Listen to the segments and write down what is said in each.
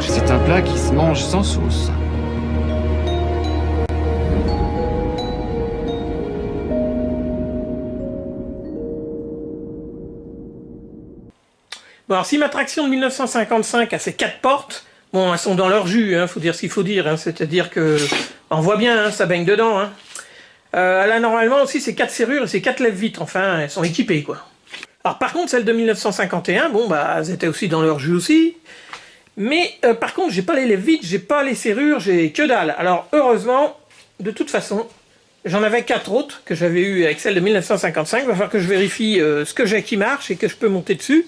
C'est un plat qui se mange sans sauce. Bon, alors si ma traction de 1955 a ses 4 portes, bon, elles sont dans leur jus, hein, faut dire ce qu'il faut dire, hein, c'est-à-dire que on voit bien, hein, ça baigne dedans. Hein. Elle a normalement aussi ses 4 serrures et ses 4 lève-vitres, enfin, elles sont équipées, quoi. Alors par contre, celles de 1951, bon, bah, elles étaient aussi dans leur jus aussi. Mais par contre, j'ai pas les lève-vitres, j'ai pas les serrures, j'ai que dalle. Alors heureusement, de toute façon, j'en avais 4 autres que j'avais eu avec celle de 1955. Il va falloir que je vérifie ce que j'ai qui marche et que je peux monter dessus.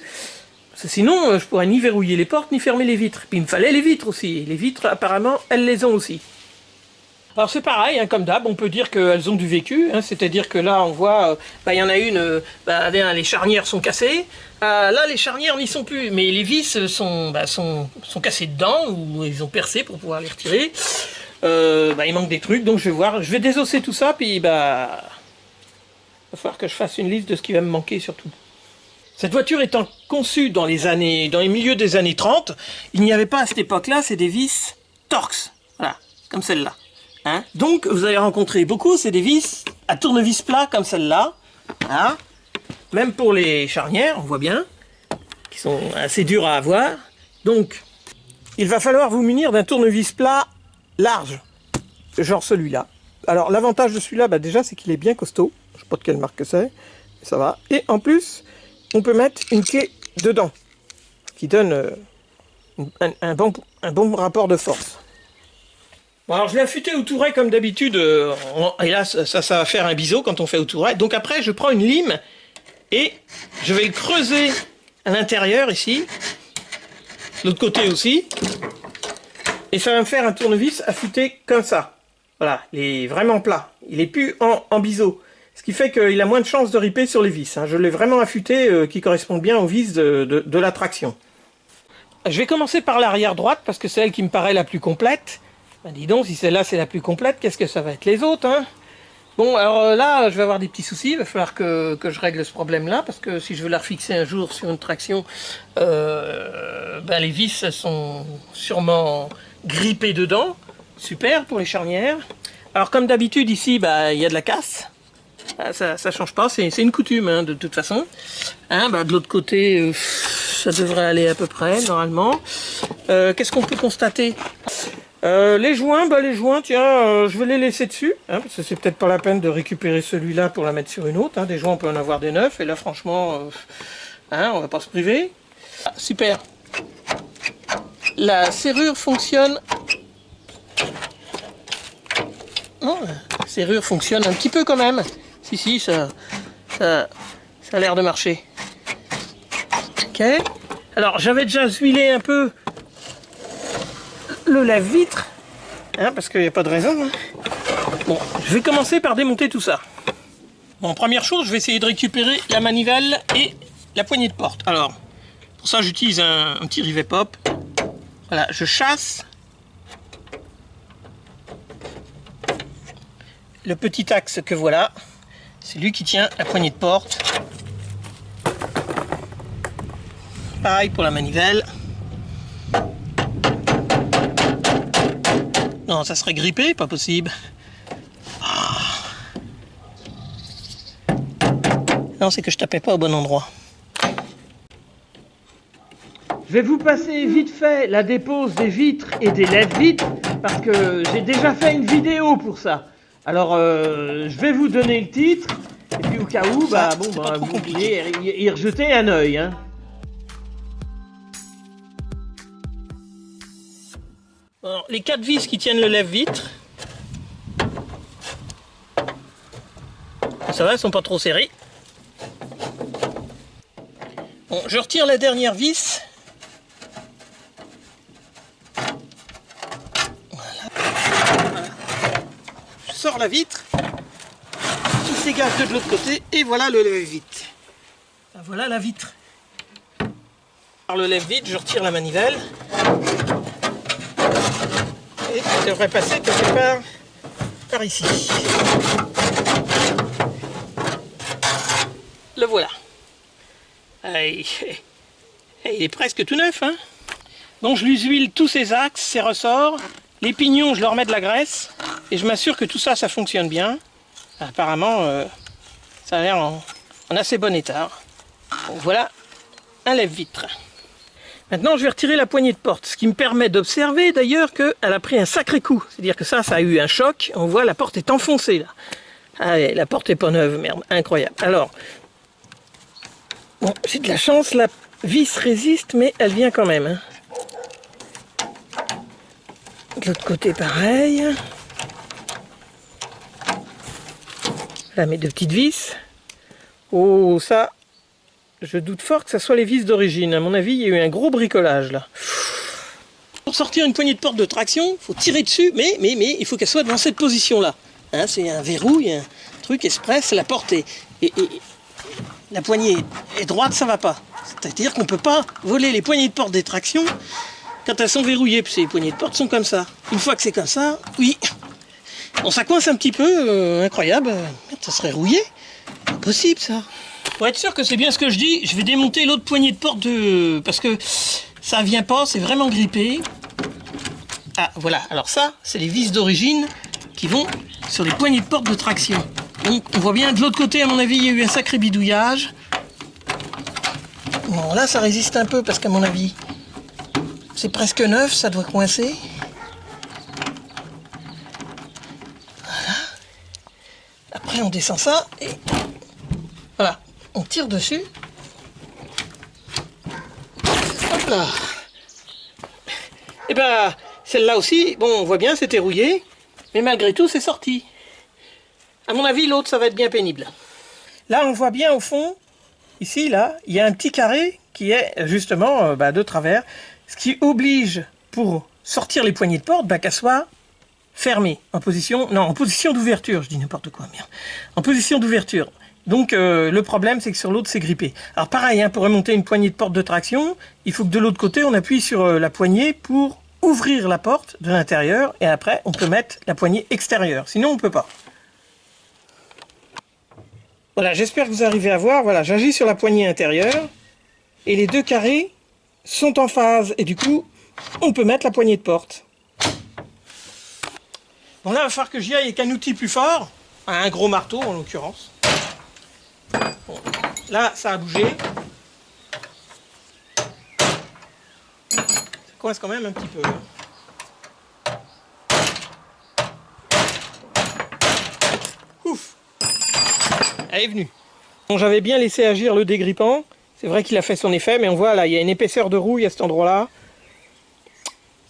Parce que sinon, je pourrais ni verrouiller les portes, ni fermer les vitres. Puis il me fallait les vitres aussi. Et les vitres, apparemment, elles les ont aussi. Alors c'est pareil, hein, comme d'hab, on peut dire qu'elles ont du vécu, hein, c'est-à-dire que là on voit, y en a une, les charnières sont cassées, là les charnières n'y sont plus, mais les vis sont cassées dedans, ou ils ont percé pour pouvoir les retirer, il manque des trucs, donc je vais désosser tout ça, puis il va falloir que je fasse une liste de ce qui va me manquer surtout. Cette voiture étant conçue dans les milieux des années 30, il n'y avait pas à cette époque-là, c'est des vis Torx, voilà, comme celle-là. Hein, donc vous allez rencontrer beaucoup, c'est des vis à tournevis plat comme celle-là. Voilà. Même pour les charnières, on voit bien, qui sont assez dures à avoir. Donc, il va falloir vous munir d'un tournevis plat large, genre celui-là. Alors l'avantage de celui-là, déjà c'est qu'il est bien costaud. Je ne sais pas de quelle marque que c'est, mais ça va. Et en plus, on peut mettre une clé dedans, qui donne un bon rapport de force. Bon, alors je l'ai affûté au touret comme d'habitude, et là ça va faire un biseau quand on fait au touret. Donc après je prends une lime et je vais le creuser à l'intérieur ici, l'autre côté aussi, et ça va me faire un tournevis affûté comme ça. Voilà, il est vraiment plat, il est plus en biseau, ce qui fait qu'il a moins de chances de riper sur les vis. Hein. Je l'ai vraiment affûté qui correspond bien aux vis de la traction. Je vais commencer par l'arrière droite parce que c'est elle qui me paraît la plus complète. Dis donc, si celle-là c'est la plus complète, qu'est-ce que ça va être les autres, hein? Bon, alors là, je vais avoir des petits soucis, il va falloir que je règle ce problème-là, parce que si je veux la refixer un jour sur une traction, les vis sont sûrement grippées dedans. Super pour les charnières. Alors comme d'habitude ici, il y a de la casse. Ça change pas, c'est une coutume, hein, de toute façon. Hein, de l'autre côté, ça devrait aller à peu près, normalement. Qu'est-ce qu'on peut constater ? Les joints, tiens, je vais les laisser dessus, hein, parce que c'est peut-être pas la peine de récupérer celui-là pour la mettre sur une autre. Hein. Des joints, on peut en avoir des neufs, et là, franchement, on va pas se priver. Ah, super. La serrure fonctionne. Non, la serrure fonctionne un petit peu quand même. Si, ça a l'air de marcher. Ok. Alors, j'avais déjà huilé un peu le lave-vitre, hein, parce qu'il n'y a pas de raison. Hein. Bon, je vais commencer par démonter tout ça. Bon, première chose, je vais essayer de récupérer la manivelle et la poignée de porte. Alors, pour ça, j'utilise un petit rivet pop. Voilà, je chasse le petit axe que voilà. C'est lui qui tient la poignée de porte. Pareil pour la manivelle. Non, ça serait grippé, pas possible. Non, c'est que je tapais pas au bon endroit. Je vais vous passer vite fait la dépose des vitres et des lève-vitres, parce que j'ai déjà fait une vidéo pour ça. Alors, je vais vous donner le titre, et puis au cas où, vous pouvez y rejeter un œil. Hein. Alors, les 4 vis qui tiennent le lève-vitre, ça va, elles sont pas trop serrées. Bon, je retire la dernière vis. sort la vitre qui se dégage de l'autre côté et voilà le lève-vitre. Voilà la vitre. Par le lève-vitre, je retire la manivelle et ça devrait passer quelque part par ici. Le voilà. Il est presque tout neuf, hein. Donc je lui huile tous ses axes, ses ressorts. Les pignons, je leur mets de la graisse et je m'assure que tout ça, ça fonctionne bien. Apparemment, ça a l'air en assez bon état. Donc voilà un lève-vitre. Maintenant, je vais retirer la poignée de porte, ce qui me permet d'observer d'ailleurs qu'elle a pris un sacré coup. C'est-à-dire que ça a eu un choc. On voit la porte est enfoncée là. Allez, la porte est pas neuve, merde, incroyable. Alors, bon, j'ai de la chance, la vis résiste, mais elle vient quand même. Hein. De l'autre côté, pareil. Là, mes deux petites vis. Oh, ça, je doute fort que ça soit les vis d'origine. À mon avis, il y a eu un gros bricolage, là. Pour sortir une poignée de porte de traction, il faut tirer dessus, mais il faut qu'elle soit dans cette position-là. Hein, c'est un verrou, il y a un truc express, la porte est... la poignée est droite, ça va pas. C'est-à-dire qu'on ne peut pas voler les poignées de porte des tractions quand elles sont verrouillées, puis les poignées de porte sont comme ça. Une fois que c'est comme ça, oui. Bon, ça coince un petit peu, incroyable. Ça serait rouillé. Impossible, ça. Pour être sûr que c'est bien ce que je dis, je vais démonter l'autre poignée de porte parce que ça vient pas, c'est vraiment grippé. Ah, voilà. Alors ça, c'est les vis d'origine qui vont sur les poignées de porte de traction. Donc, on voit bien de l'autre côté, à mon avis, il y a eu un sacré bidouillage. Bon, là, ça résiste un peu parce qu'à mon avis... c'est presque neuf, ça doit coincer. Voilà. Après, on descend ça et voilà, on tire dessus. Hop là. Et ben, celle-là aussi, bon, on voit bien, c'était rouillé, mais malgré tout, c'est sorti. À mon avis, l'autre, ça va être bien pénible. Là, on voit bien au fond, ici, là, il y a un petit carré qui est justement de travers. Ce qui oblige, pour sortir les poignées de porte, qu'elles soient fermées, en position d'ouverture, je dis n'importe quoi, merde. En position d'ouverture. Donc le problème, c'est que sur l'autre, c'est grippé. Alors pareil, hein, pour remonter une poignée de porte de traction, il faut que de l'autre côté, on appuie sur la poignée pour ouvrir la porte de l'intérieur, et après, on peut mettre la poignée extérieure. Sinon, on ne peut pas. Voilà, j'espère que vous arrivez à voir. Voilà, j'agis sur la poignée intérieure, et les deux carrés sont en phase et du coup on peut mettre la poignée de porte. Bon là il va falloir que j'y aille avec un outil plus fort, un gros marteau en l'occurrence. Bon, là ça a bougé. Ça coince quand même un petit peu. Ouf, elle est venue. Bon, j'avais bien laissé agir le dégrippant. C'est vrai qu'il a fait son effet, mais on voit là, il y a une épaisseur de rouille à cet endroit-là.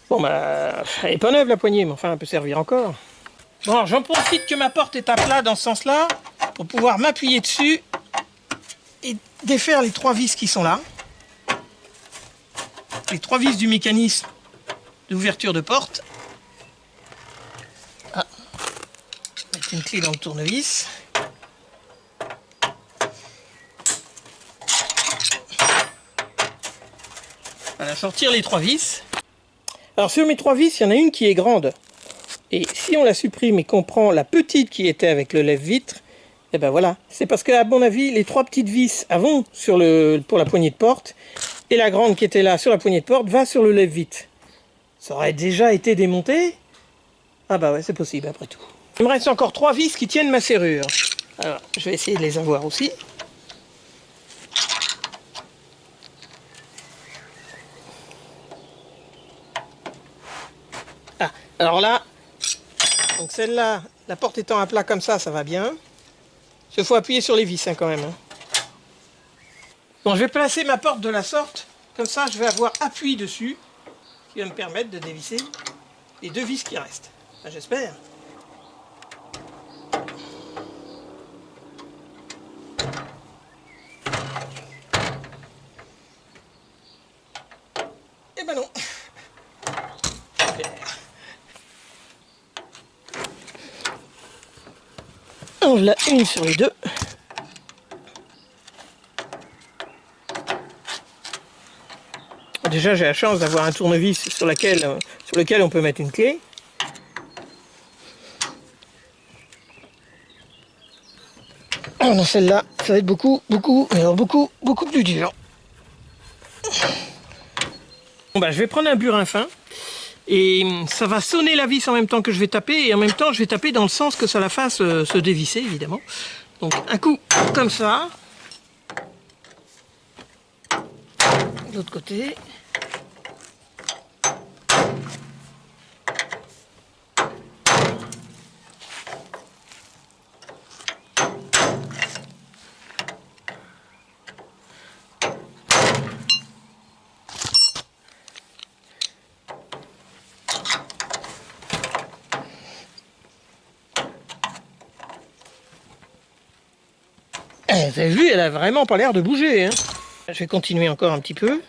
Bon, bah, elle n'est pas neuve la poignée, mais enfin, elle peut servir encore. Bon, j'en profite que ma porte est à plat dans ce sens-là, pour pouvoir m'appuyer dessus et défaire les trois vis qui sont là. Les trois vis du mécanisme d'ouverture de porte. Ah, mettre une clé dans le tournevis. Voilà, sortir les trois vis. Alors sur mes trois vis, il y en a une qui est grande. Et si on la supprime et qu'on prend la petite qui était avec le lève-vitre, et ben voilà. C'est parce qu'à mon avis, les trois petites vis vont pour la poignée de porte, et la grande qui était là sur la poignée de porte va sur le lève-vitre. Ça aurait déjà été démonté. Ah bah ouais, c'est possible après tout. Il me reste encore trois vis qui tiennent ma serrure. Alors, je vais essayer de les avoir aussi. Ah, alors là, donc celle-là, la porte étant à plat comme ça va bien. Il faut appuyer sur les vis hein, quand même. Hein. Bon, je vais placer ma porte de la sorte. Comme ça, je vais avoir appui dessus, ce qui va me permettre de dévisser les deux vis qui restent. Enfin, j'espère. Eh ben non. On l'a une sur les deux. Déjà, j'ai la chance d'avoir un tournevis sur lequel on peut mettre une clé. Oh, dans celle-là, ça va être beaucoup plus dur. Bon, bah, je vais prendre un burin fin et ça va sonner la vis en même temps que je vais taper, et en même temps je vais taper dans le sens que ça la fasse se dévisser, évidemment. Donc un coup comme ça. De l'autre côté. Vous avez vu, elle a vraiment pas l'air de bouger, hein. Je vais continuer encore un petit peu.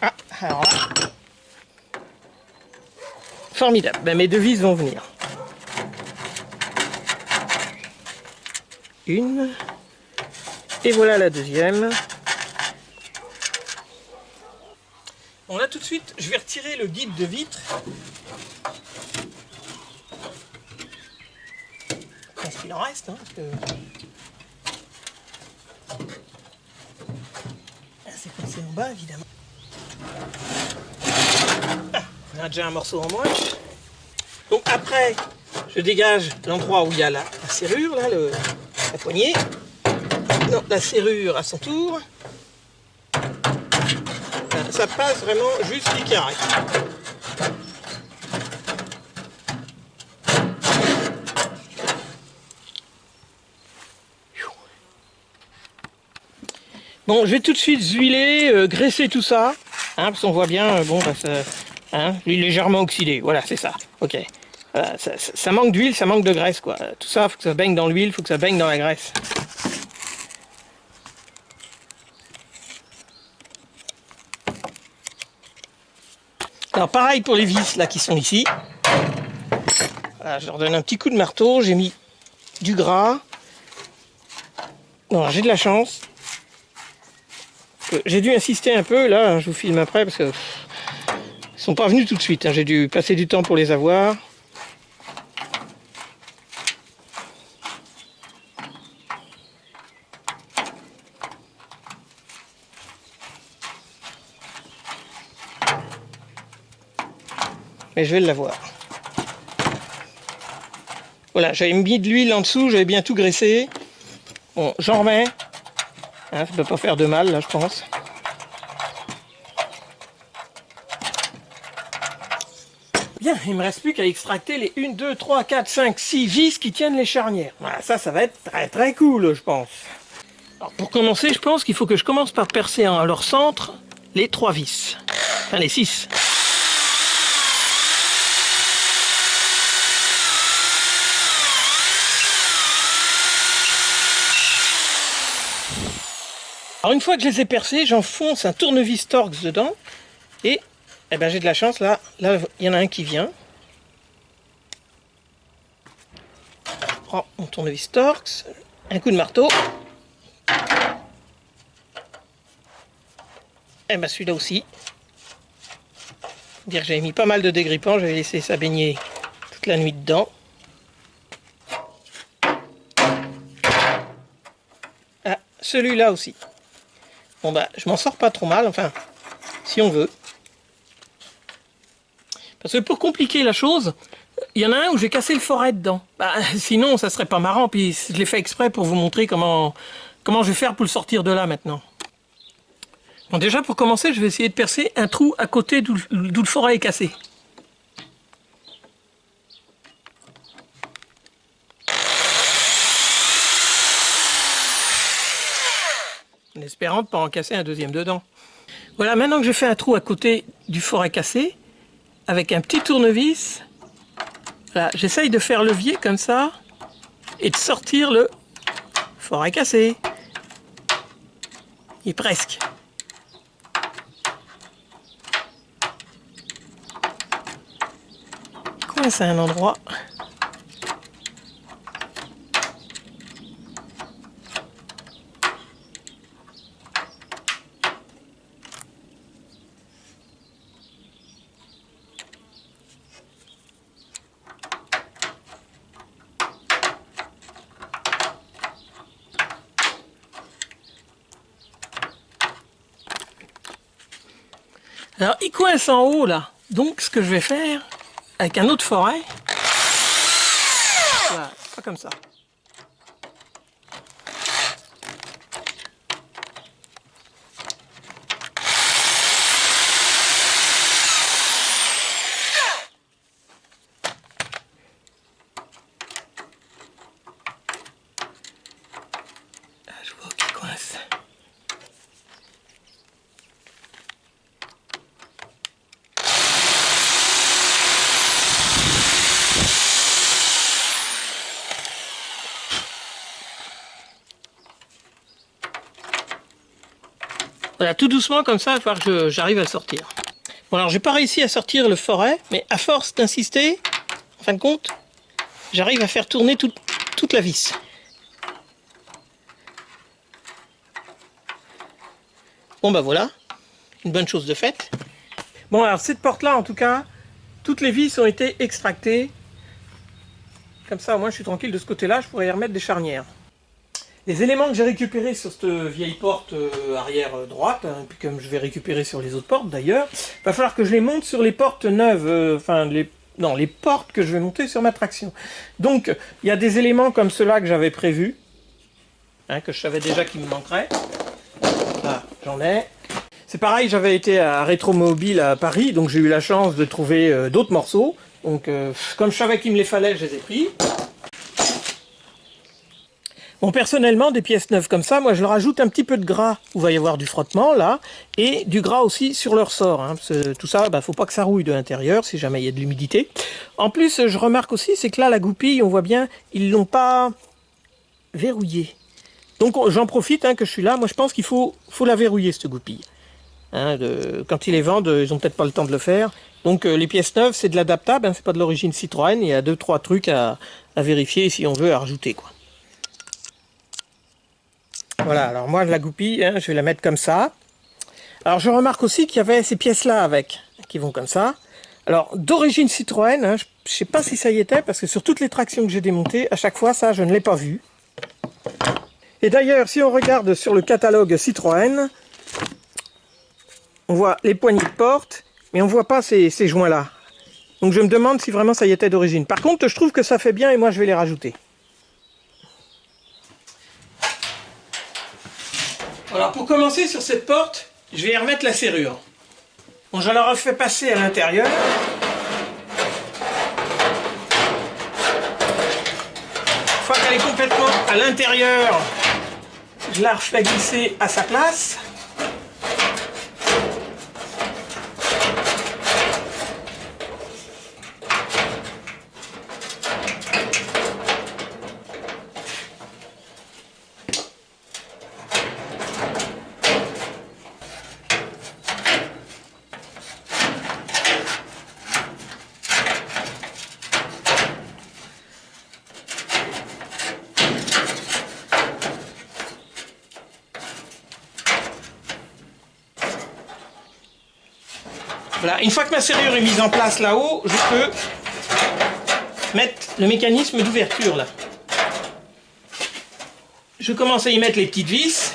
Ah, alors là. Formidable. Ben, mes deux vis vont venir. Une. Et voilà la deuxième. Bon, là tout de suite, je vais retirer le guide de vitre. Parce qu'il en reste, hein, parce que... Ah, c'est coincé en bas, évidemment. Ah, on a déjà un morceau en moins. Donc après, je dégage l'endroit où il y a la serrure, là, la poignée. Non, la serrure à son tour. Ça passe vraiment juste du carré. Bon, je vais tout de suite huiler, graisser tout ça, hein, parce qu'on voit bien, bon, bah, ça, hein, l'huile légèrement oxydée, voilà, c'est ça, ok. Ça manque d'huile, ça manque de graisse, quoi. Tout ça, il faut que ça baigne dans l'huile, il faut que ça baigne dans la graisse. Alors pareil pour les vis, là, qui sont ici. Voilà, je leur donne un petit coup de marteau, j'ai mis du gras. Bon, j'ai de la chance. J'ai dû insister un peu, là, je vous filme après, parce que ils sont pas venus tout de suite, hein. J'ai dû passer du temps pour les avoir. Mais je vais l'avoir. Voilà, j'avais mis de l'huile en dessous, j'avais bien tout graissé. Bon, j'en remets. Hein, ça ne peut pas faire de mal, là, je pense. Bien, il ne me reste plus qu'à extracter les 1, 2, 3, 4, 5, 6 vis qui tiennent les charnières. Voilà, ça va être très très cool, je pense. Alors, pour commencer, je pense qu'il faut que je commence par percer à leur centre les 3 vis. Enfin, les 6. Alors une fois que je les ai percés, j'enfonce un tournevis Torx dedans et eh ben, j'ai de la chance, là il y en a un qui vient. Je prends mon tournevis Torx, un coup de marteau. Et ben celui-là aussi. Dire que j'avais mis pas mal de dégrippant, j'avais laissé ça baigner toute la nuit dedans. Ah, celui-là aussi. Bon bah, je m'en sors pas trop mal, enfin, si on veut. Parce que pour compliquer la chose, il y en a un où j'ai cassé le forêt dedans. Bah, sinon, ça serait pas marrant, puis je l'ai fait exprès pour vous montrer comment je vais faire pour le sortir de là maintenant. Bon, déjà, pour commencer, je vais essayer de percer un trou à côté d'où le forêt est cassé. En espérant de ne pas en casser un deuxième dedans. Voilà, maintenant que j'ai fait un trou à côté du forêt cassé, avec un petit tournevis, voilà, j'essaye de faire levier comme ça, et de sortir le forêt cassé. Et presque. Il coince à un endroit. Alors, il coince en haut, là. Donc, ce que je vais faire, avec un autre forêt, voilà, pas comme ça. Ah, je vois qu'il coince. Voilà, tout doucement comme ça, il va falloir que j'arrive à le sortir. Bon, alors j'ai pas réussi à sortir le forêt, mais à force d'insister, en fin de compte, j'arrive à faire tourner toute la vis. Bon bah voilà, une bonne chose de faite. Bon alors cette porte-là en tout cas, toutes les vis ont été extractées. Comme ça au moins je suis tranquille de ce côté-là, je pourrais y remettre des charnières. Les éléments que j'ai récupérés sur cette vieille porte arrière droite, hein, puis comme je vais récupérer sur les autres portes d'ailleurs, il va falloir que je les monte sur les portes neuves, les portes que je vais monter sur ma traction. Donc il y a des éléments comme ceux-là que j'avais prévus, hein, que je savais déjà qu'il me manquerait. Là, j'en ai. C'est pareil, j'avais été à Rétromobile à Paris, donc j'ai eu la chance de trouver d'autres morceaux. Donc comme je savais qu'il me les fallait, je les ai pris. Bon, personnellement, des pièces neuves comme ça, moi je leur ajoute un petit peu de gras où il va y avoir du frottement là, et du gras aussi sur leur ressort. Hein, parce que tout ça, faut pas que ça rouille de l'intérieur si jamais il y a de l'humidité. En plus, je remarque aussi, c'est que là, la goupille, on voit bien, ils l'ont pas verrouillée. Donc j'en profite hein, que je suis là, moi je pense qu'il faut la verrouiller cette goupille. Hein, quand ils les vendent, ils ont peut-être pas le temps de le faire. Donc les pièces neuves, c'est de l'adaptable, hein, c'est pas de l'origine Citroën, il y a 2-3 trucs à vérifier si on veut à rajouter, quoi. Voilà, alors moi la goupille, hein, je vais la mettre comme ça. Alors je remarque aussi qu'il y avait ces pièces-là avec, qui vont comme ça. Alors d'origine Citroën, hein, je ne sais pas si ça y était, parce que sur toutes les tractions que j'ai démontées, à chaque fois ça je ne l'ai pas vu. Et d'ailleurs, si on regarde sur le catalogue Citroën, on voit les poignées de porte, mais on ne voit pas ces joints-là. Donc je me demande si vraiment ça y était d'origine. Par contre, je trouve que ça fait bien et moi je vais les rajouter. Alors pour commencer sur cette porte, je vais y remettre la serrure. Bon, je la refais passer à l'intérieur. Une fois qu'elle est complètement à l'intérieur, je la refais glisser à sa place. Voilà, une fois que ma serrure est mise en place là-haut, je peux mettre le mécanisme d'ouverture là. Je commence à y mettre les petites vis.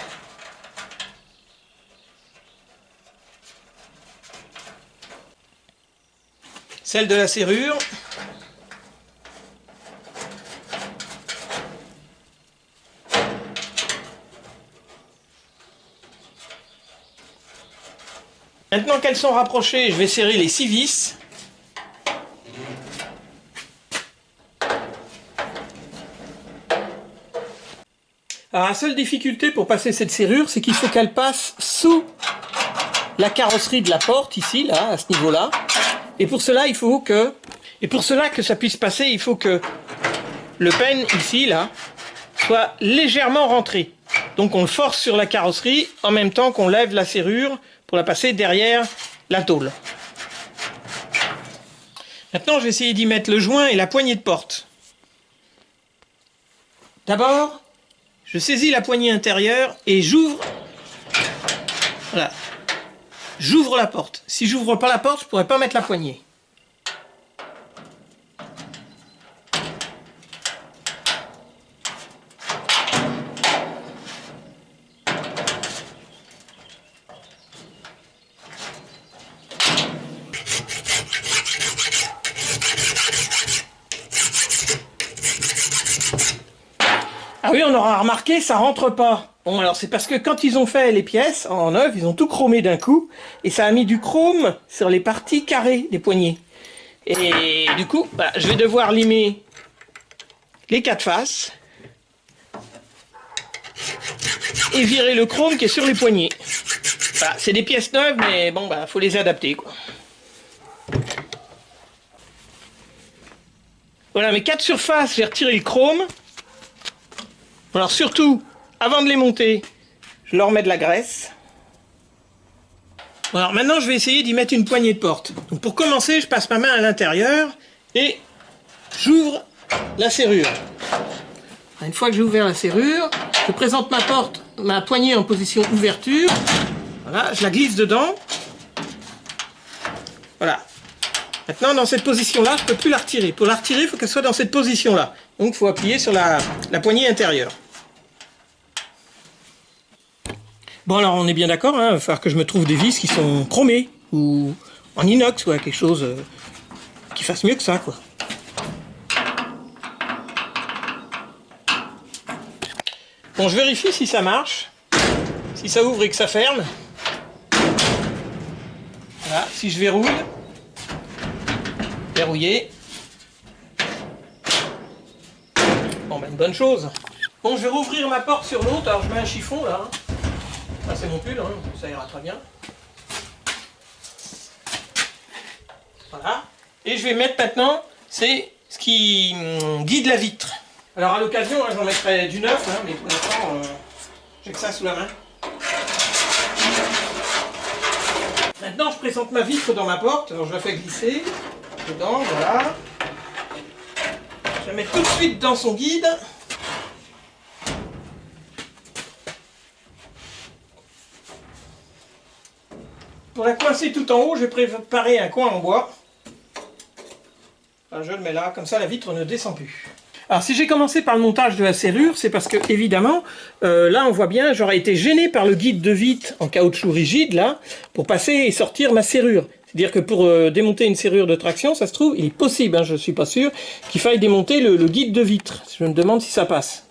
Celle de la serrure. Maintenant qu'elles sont rapprochées, je vais serrer les 6 vis. Alors la seule difficulté pour passer cette serrure, c'est qu'il faut qu'elle passe sous la carrosserie de la porte, ici, là, à ce niveau-là. Et pour cela, que ça puisse passer, il faut que le peigne, ici, là, soit légèrement rentré. Donc on le force sur la carrosserie, en même temps qu'on lève la serrure pour la passer derrière la tôle. Maintenant, je vais essayer d'y mettre le joint et la poignée de porte. D'abord, je saisis la poignée intérieure et j'ouvre. Voilà. J'ouvre la porte. Si j'ouvre pas la porte, je ne pourrais pas mettre la poignée. Ah oui, on aura remarqué, ça rentre pas. Bon, alors c'est parce que quand ils ont fait les pièces en neuf, ils ont tout chromé d'un coup, et ça a mis du chrome sur les parties carrées des poignées. Et du coup, bah, je vais devoir limer les 4 faces et virer le chrome qui est sur les poignées. Voilà, c'est des pièces neuves, mais bon, bah, faut les adapter, quoi. Voilà, mes 4 surfaces, j'ai retiré le chrome. Alors surtout, avant de les monter, je leur mets de la graisse. Alors maintenant, je vais essayer d'y mettre une poignée de porte. Donc pour commencer, je passe ma main à l'intérieur et j'ouvre la serrure. Une fois que j'ai ouvert la serrure, je présente ma poignée en position ouverture. Voilà, je la glisse dedans. Voilà. Maintenant, dans cette position-là, je ne peux plus la retirer. Pour la retirer, il faut qu'elle soit dans cette position-là. Donc, il faut appuyer sur la poignée intérieure. Bon, alors, on est bien d'accord, hein, il va falloir que je me trouve des vis qui sont chromées, ou en inox, quoi, quelque chose qui fasse mieux que ça, quoi. Bon, je vérifie si ça marche, si ça ouvre et que ça ferme. Voilà, si je verrouille, verrouillé. Bon, ben, une bonne chose. Bon, je vais rouvrir ma porte sur l'autre, alors je mets un chiffon, là. Ça, c'est mon pull, hein, ça ira très bien. Voilà. Et je vais mettre maintenant, c'est ce qui guide la vitre. Alors, à l'occasion, hein, j'en mettrai du neuf, hein, mais pour l'instant, j'ai que ça sous la main. Maintenant, je présente ma vitre dans ma porte. Alors, je la fais glisser dedans, voilà. Je la mets tout de suite dans son guide. Pour la coincer tout en haut, je vais préparer un coin en bois. Alors, je le mets là, comme ça la vitre ne descend plus. Alors si j'ai commencé par le montage de la serrure, c'est parce que évidemment, là on voit bien, j'aurais été gêné par le guide de vitre en caoutchouc rigide, là, pour passer et sortir ma serrure. C'est-à-dire que pour démonter une serrure de traction, ça se trouve, il est possible, hein, je ne suis pas sûr, qu'il faille démonter le guide de vitre. Je me demande si ça passe.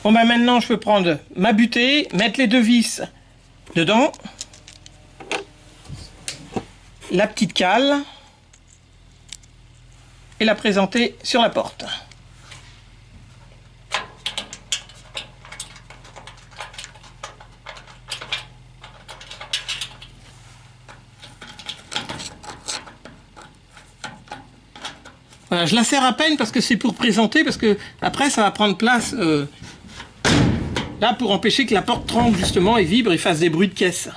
Bon ben maintenant je peux prendre ma butée, mettre les 2 vis dedans, la petite cale, et la présenter sur la porte. Voilà, je la serre à peine parce que c'est pour présenter, parce que après ça va prendre place là pour empêcher que la porte tremble justement et vibre et fasse des bruits de caisse.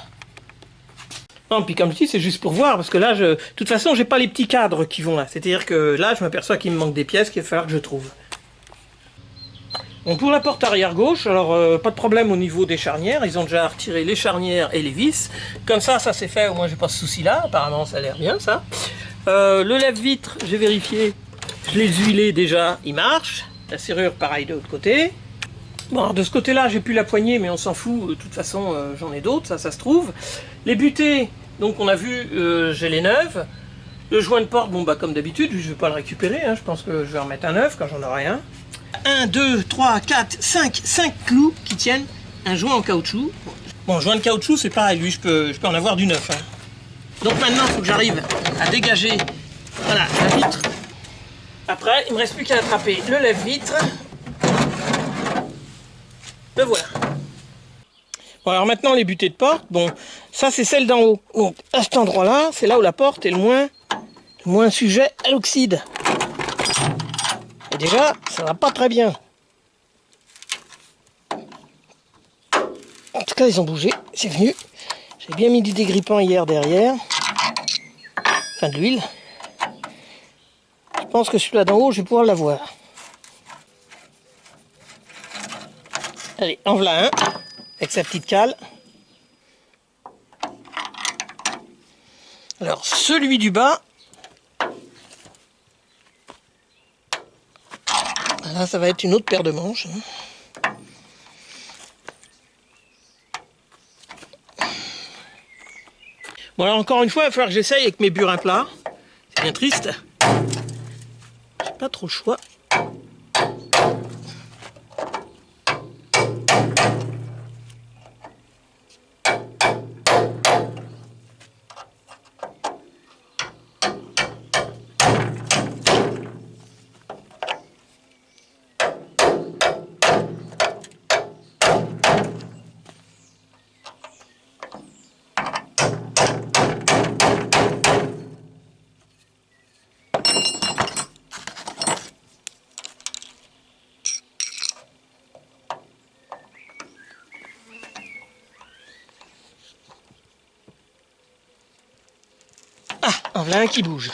Non, puis comme je dis, c'est juste pour voir, parce que là, de toute façon, j'ai pas les petits cadres qui vont là. C'est-à-dire que là, je m'aperçois qu'il me manque des pièces qu'il va falloir que je trouve. Bon, pour la porte arrière gauche, alors pas de problème au niveau des charnières. Ils ont déjà retiré les charnières et les vis. Comme ça c'est fait, au moins j'ai pas ce souci-là. Apparemment, ça a l'air bien, ça. Le lève-vitre, j'ai vérifié. Je l'ai huilé déjà, il marche. La serrure, pareil de l'autre côté. Bon, alors de ce côté-là, j'ai plus la poignée, mais on s'en fout. De toute façon, j'en ai d'autres, ça se trouve. Les butées, donc on a vu, j'ai les neuves. Le joint de porte, bon bah comme d'habitude, je ne vais pas le récupérer. Hein, je pense que je vais en remettre un neuf quand j'en aurai un. 1, 2, 3, 4, 5 clous qui tiennent un joint en caoutchouc. Bon, joint de caoutchouc, c'est pareil, lui, je peux en avoir du neuf. Hein. Donc maintenant, il faut que j'arrive à dégager, voilà, la vitre. Après, il ne me reste plus qu'à attraper le lève-vitre. Le voilà. Bon, alors maintenant, les butées de porte, bon, ça c'est celle d'en haut. Donc, à cet endroit-là, c'est là où la porte est le moins sujet à l'oxyde. Et déjà, ça va pas très bien. En tout cas, ils ont bougé, c'est venu. J'ai bien mis du dégrippant hier derrière. Enfin, de l'huile. Je pense que celui-là d'en haut, je vais pouvoir l'avoir. Allez, en voilà un, avec sa petite cale. Alors, celui du bas, là, ça va être une autre paire de manches. Bon, alors encore une fois, il va falloir que j'essaye avec mes burins plats. C'est bien triste. J'ai pas trop le choix. En voilà un qui bouge.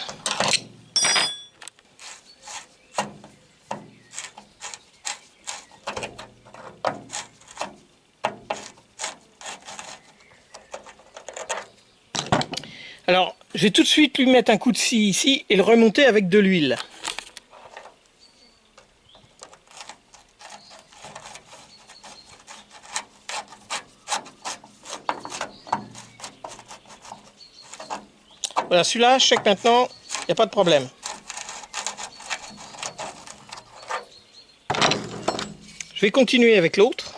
Alors, je vais tout de suite lui mettre un coup de scie ici et le remonter avec de l'huile. Voilà, celui-là, je sais que maintenant, il n'y a pas de problème. Je vais continuer avec l'autre.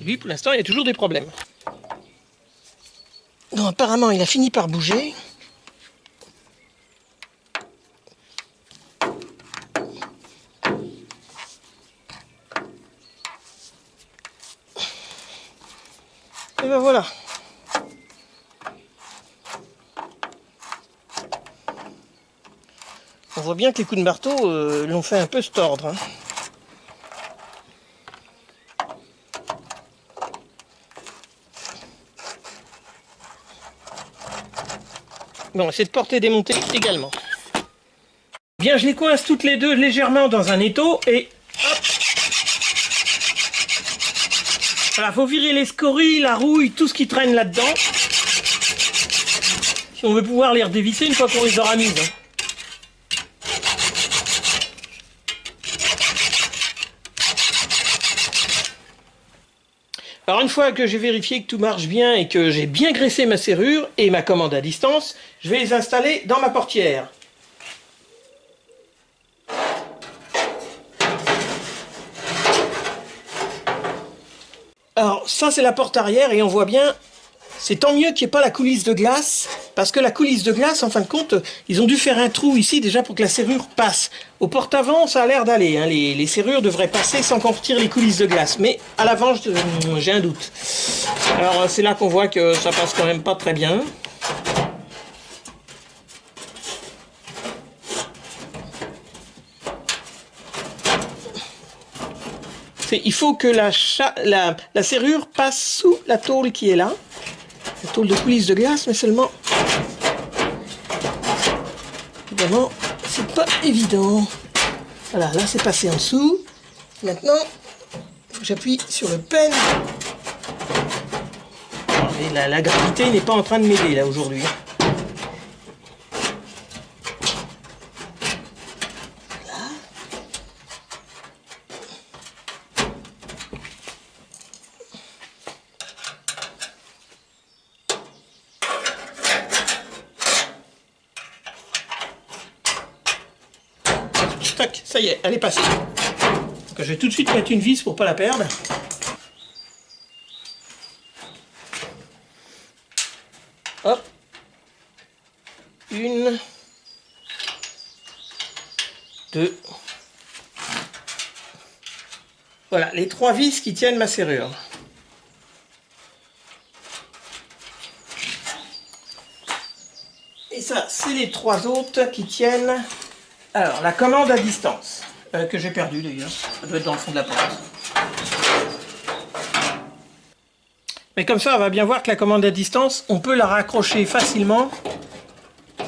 Lui, pour l'instant, il y a toujours des problèmes. Non, apparemment, il a fini par bouger. Et ben voilà. On voit bien que les coups de marteau l'ont fait un peu se tordre. Hein. Bon, c'est de porter et démonter également. Bien, je les coince toutes les deux légèrement dans un étau et hop. Voilà, faut virer les scories, la rouille, tout ce qui traîne là-dedans. Si on veut pouvoir les redévisser une fois qu'on les aura mises. Alors une fois que j'ai vérifié que tout marche bien et que j'ai bien graissé ma serrure et ma commande à distance, je vais les installer dans ma portière. Alors ça c'est la porte arrière et on voit bien, c'est tant mieux qu'il n'y ait pas la coulisse de glace, parce que la coulisse de glace, en fin de compte, ils ont dû faire un trou ici déjà pour que la serrure passe. Au porte-avant, ça a l'air d'aller, hein. Les serrures devraient passer sans qu'on retire les coulisses de glace, mais à l'avant, j'ai un doute. Alors c'est là qu'on voit que ça passe quand même pas très bien. Il faut que la serrure passe sous la tôle qui est là. La tôle de coulisse de glace, mais seulement... Évidemment, c'est pas évident. Voilà, là c'est passé en dessous. Maintenant, j'appuie sur le pen. Et la gravité n'est pas en train de m'aider là aujourd'hui. Tac, ça y est, elle est passée. Donc, je vais tout de suite mettre une vis pour pas la perdre. Hop. Une. Deux. Voilà, les 3 vis qui tiennent ma serrure. Et ça, c'est les 3 autres qui tiennent... Alors, la commande à distance, que j'ai perdue d'ailleurs, ça doit être dans le fond de la porte. Mais comme ça, on va bien voir que la commande à distance, on peut la raccrocher facilement,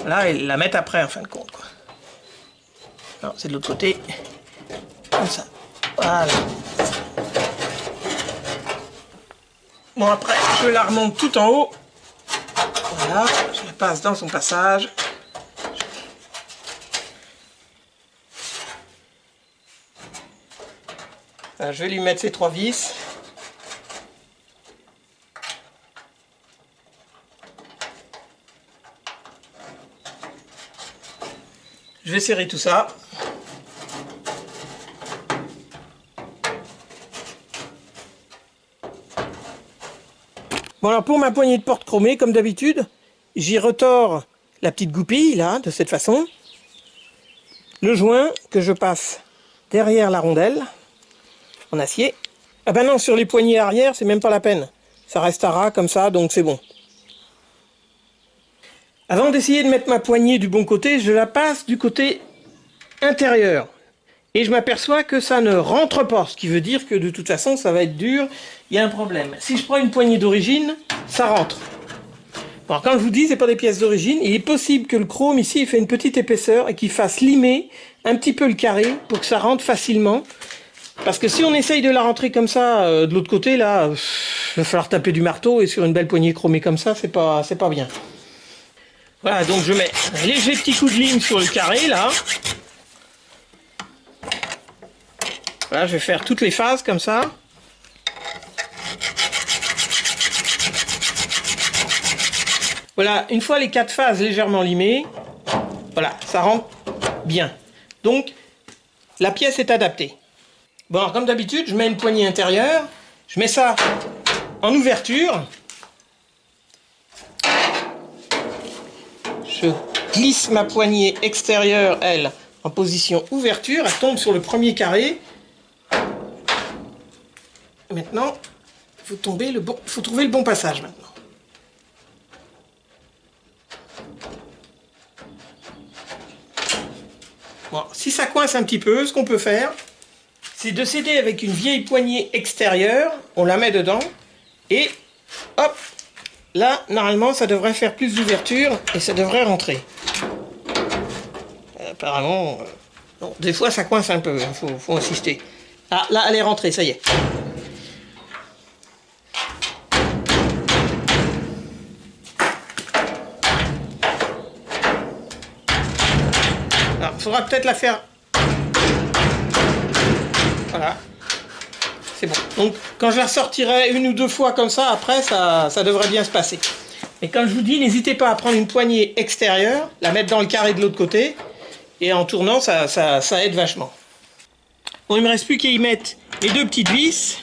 là, et la mettre après, en fin de compte, quoi. Non, c'est de l'autre côté, comme ça, voilà. Bon, après, je la remonte tout en haut, voilà, je la passe dans son passage. Alors, je vais lui mettre ces 3 vis. Je vais serrer tout ça. Bon alors pour ma poignée de porte chromée, comme d'habitude, j'y retors la petite goupille là, de cette façon. Le joint que je passe derrière la rondelle. En acier. Ah ben non, sur les poignées arrière, c'est même pas la peine. Ça restera comme ça, donc c'est bon. Avant d'essayer de mettre ma poignée du bon côté, je la passe du côté intérieur. et je m'aperçois que ça ne rentre pas, ce qui veut dire que de toute façon ça va être dur, il y a un problème. Si je prends une poignée d'origine, ça rentre. Bon, alors quand je vous dis c'est pas des pièces d'origine, il est possible que le chrome ici il fait une petite épaisseur et qu'il fasse limer un petit peu le carré pour que ça rentre facilement. Parce que si on essaye de la rentrer comme ça, de l'autre côté là, il va falloir taper du marteau, et sur une belle poignée chromée comme ça, c'est pas bien. Voilà, donc je mets un léger petit coup de lime sur le carré là. Voilà, je vais faire toutes les phases comme ça. Voilà, une fois les 4 phases légèrement limées, voilà, ça rentre bien. Donc, la pièce est adaptée. Bon, alors comme d'habitude, je mets une poignée intérieure, je mets ça en ouverture. Je glisse ma poignée extérieure, elle, en position ouverture, elle tombe sur le premier carré. Maintenant, il faut trouver le bon passage maintenant. Bon, si ça coince un petit peu, ce qu'on peut faire, c'est de s'aider avec une vieille poignée extérieure, on la met dedans, et hop, là, normalement, ça devrait faire plus d'ouverture, et ça devrait rentrer. Apparemment, non, des fois ça coince un peu, faut insister. Ah, là, elle est rentrée, ça y est. Il faudra peut-être la faire. Voilà. C'est bon. Donc, quand je la sortirai une ou deux fois comme ça, après, ça devrait bien se passer. Et comme je vous dis, n'hésitez pas à prendre une poignée extérieure, la mettre dans le carré de l'autre côté, et en tournant, ça aide vachement. Bon, il ne me reste plus qu'à y mettre les 2 petites vis.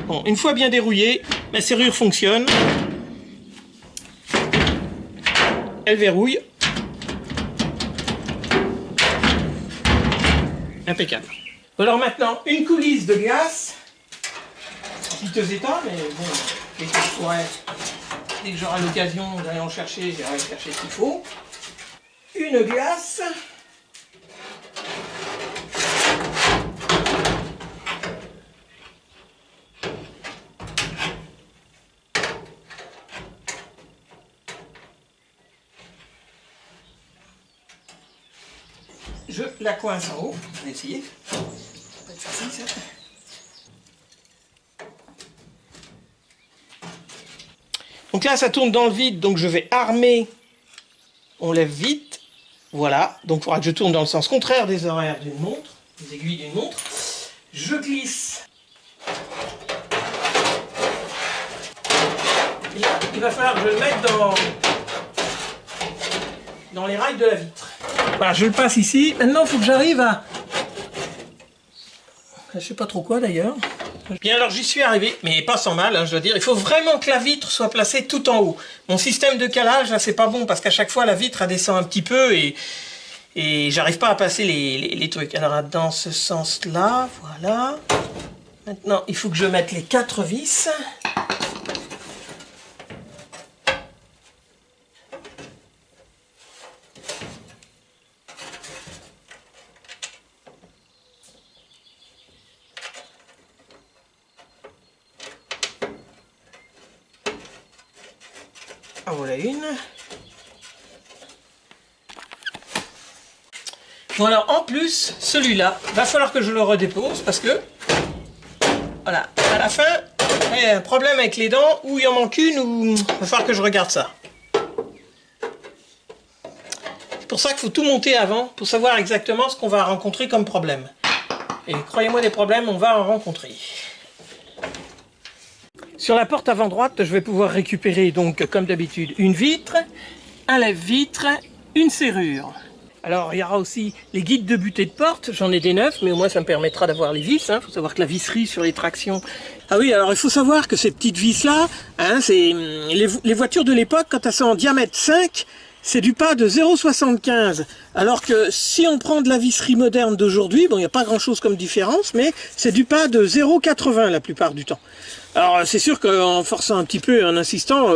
Bon, une fois bien dérouillée, ma serrure fonctionne. Elle verrouille. Impeccable. Alors maintenant, une coulisse de glace. Piteux état, mais bon, dès que j'aurai l'occasion d'aller en chercher, j'irai chercher ce qu'il faut. Une glace. Je la coince en haut, on va essayer. Ça va être facile ça. Donc là ça tourne dans le vide, donc je vais armer. On lève vite. Voilà, donc il faudra que je tourne dans le sens contraire des horaires d'une montre, des aiguilles d'une montre. Je glisse. Et là, il va falloir que je le mette dans les rails de la vitre. Voilà, je le passe ici. Maintenant, il faut que j'arrive à... Je sais pas trop quoi d'ailleurs. Bien, alors j'y suis arrivé, mais pas sans mal, hein, je dois dire. Il faut vraiment que la vitre soit placée tout en haut. Mon système de calage, là, c'est pas bon, parce qu'à chaque fois, la vitre, elle descend un petit peu et j'arrive pas à passer les trucs. Alors, dans ce sens-là, voilà. Maintenant, il faut que je mette les 4 vis. En voilà une. Bon alors en plus, celui-là, va falloir que je le redépose parce que, voilà, à la fin, il y a un problème avec les dents, ou il en manque une, ou il va falloir que je regarde ça. C'est pour ça qu'il faut tout monter avant, pour savoir exactement ce qu'on va rencontrer comme problème. Et croyez-moi, des problèmes, on va en rencontrer. Sur la porte avant droite, je vais pouvoir récupérer, donc, comme d'habitude, une vitre, un lève-vitre, une serrure. Alors, il y aura aussi les guides de butée de porte. J'en ai des neufs, mais au moins, ça me permettra d'avoir les vis. Il faut savoir que la visserie sur les tractions... Ah oui, alors il faut savoir que ces petites vis-là, hein, c'est les voitures de l'époque, quand elles sont en diamètre 5, c'est du pas de 0,75. Alors que si on prend de la visserie moderne d'aujourd'hui, bon, il n'y a pas grand-chose comme différence, mais c'est du pas de 0,80 la plupart du temps. Alors c'est sûr qu'en forçant un petit peu, en insistant,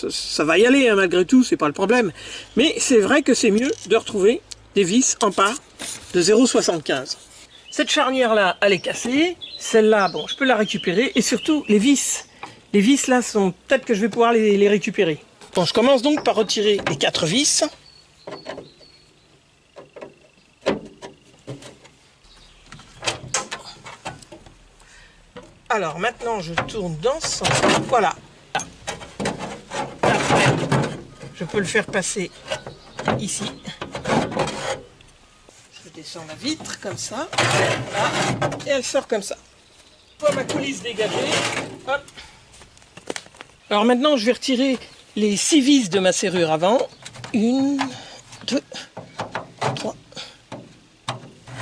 ça va y aller, hein, malgré tout, c'est pas le problème. Mais c'est vrai que c'est mieux de retrouver des vis en pas de 0,75. Cette charnière-là, elle est cassée. Celle-là, bon, je peux la récupérer. Et surtout, les vis. Les vis, là, sont peut-être que je vais pouvoir les récupérer. Bon, je commence donc par retirer les 4 vis. Alors maintenant, je tourne dans ce sens. Voilà. Après, je peux le faire passer ici. Je descends la vitre comme ça. Voilà. Et elle sort comme ça. Je vois ma coulisse dégagée. Hop. Alors maintenant, je vais retirer les 6 vis de ma serrure avant. 1, 2, 3,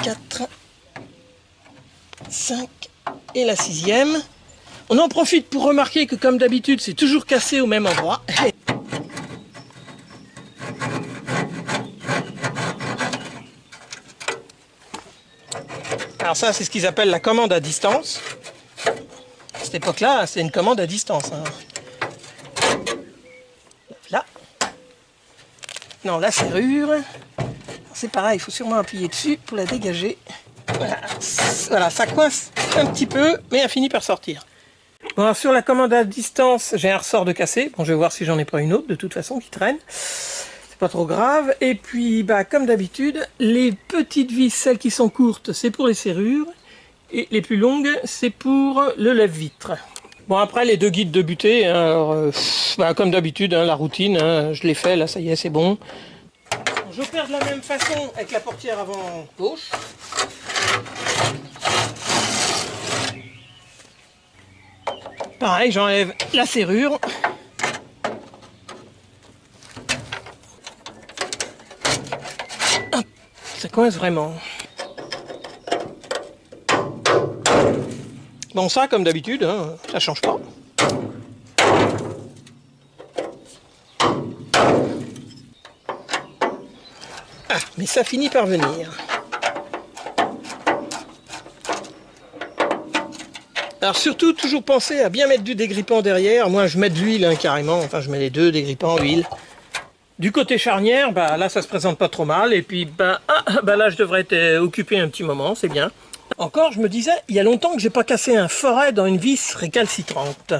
4, 5 et la 6e. On en profite pour remarquer que comme d'habitude, c'est toujours cassé au même endroit. Alors ça, c'est ce qu'ils appellent la commande à distance. À cette époque-là, c'est une commande à distance. Hein. Là. Non, la serrure. C'est pareil, il faut sûrement appuyer dessus pour la dégager. Voilà. Voilà, ça coince un petit peu, mais elle finit par sortir. Bon, alors sur la commande à distance, j'ai un ressort de cassé. Bon, je vais voir si j'en ai pas une autre, de toute façon, qui traîne. C'est pas trop grave. Et puis, bah, comme d'habitude, les petites vis, celles qui sont courtes, c'est pour les serrures. Et les plus longues, c'est pour le lève-vitre. Bon, après, les 2 guides de butée, hein, alors, bah, comme d'habitude, hein, la routine, hein, je l'ai fait, là, ça y est, c'est bon. J'opère de la même façon avec la portière avant gauche. Pareil, j'enlève la serrure. Hop, ça coince vraiment. Bon, ça, comme d'habitude, hein, ça change pas. Ah, mais ça finit par venir. Alors surtout, toujours penser à bien mettre du dégrippant derrière. Moi, je mets de l'huile, hein, carrément. Enfin, je mets les 2, dégrippant, huile. Du côté charnière, bah, là, ça se présente pas trop mal. Et puis, bah, là, je devrais être occupé un petit moment, c'est bien. Encore, je me disais, il y a longtemps que j'ai pas cassé un foret dans une vis récalcitrante.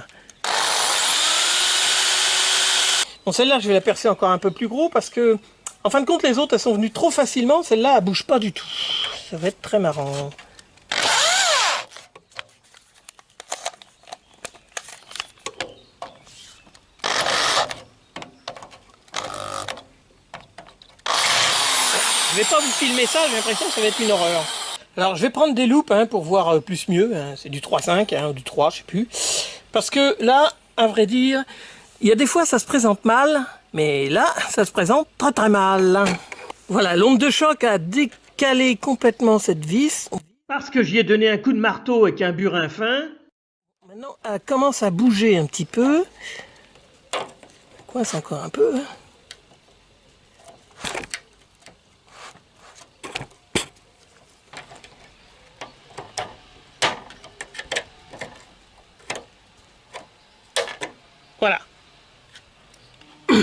Bon, celle-là, je vais la percer encore un peu plus gros parce que, en fin de compte, les autres, elles sont venues trop facilement. Celle-là, elle bouge pas du tout. Ça va être très marrant. Je vais pas vous filmer ça, j'ai l'impression que ça va être une horreur. Alors, je vais prendre des loupes, hein, pour voir plus mieux. Hein. C'est du 3,5, hein, ou du 3, je sais plus. Parce que là, à vrai dire, il y a des fois, ça se présente mal. Mais là, ça se présente très très mal. Voilà, l'onde de choc a décalé complètement cette vis. Parce que j'y ai donné un coup de marteau avec un burin fin. Maintenant, elle commence à bouger un petit peu. Elle coince encore un peu. Hein. Voilà.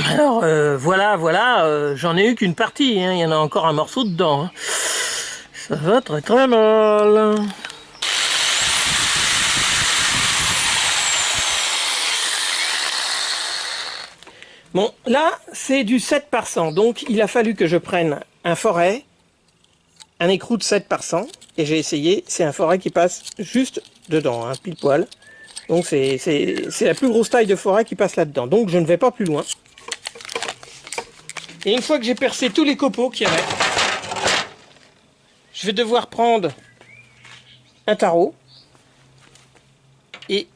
Alors, voilà, j'en ai eu qu'une partie, hein. Il y en a encore un morceau dedans. Hein. Ça va très très mal. Bon, là, c'est du 7 par 100, donc il a fallu que je prenne un foret, un écrou de 7 par 100, et j'ai essayé, c'est un foret qui passe juste dedans, hein, pile poil. Donc c'est la plus grosse taille de foret qui passe là-dedans. Donc je ne vais pas plus loin. Et une fois que j'ai percé tous les copeaux qu'il y avait, je vais devoir prendre un tarot et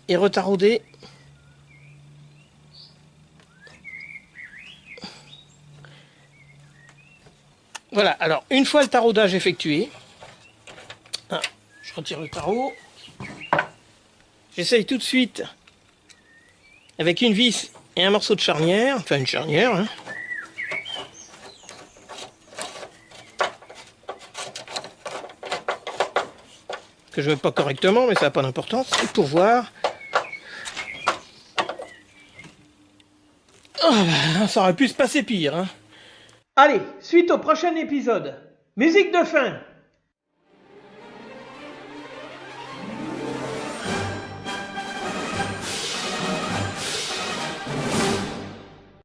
retarauder voilà. Alors une fois le taraudage effectué, je retire le tarot. J'essaye tout de suite, avec une vis et un morceau de charnière, enfin une charnière, hein, que je ne mets pas correctement, mais ça n'a pas d'importance. Et pour voir. Oh, ben, ça aurait pu se passer pire. Hein. Allez, suite au prochain épisode. Musique de fin.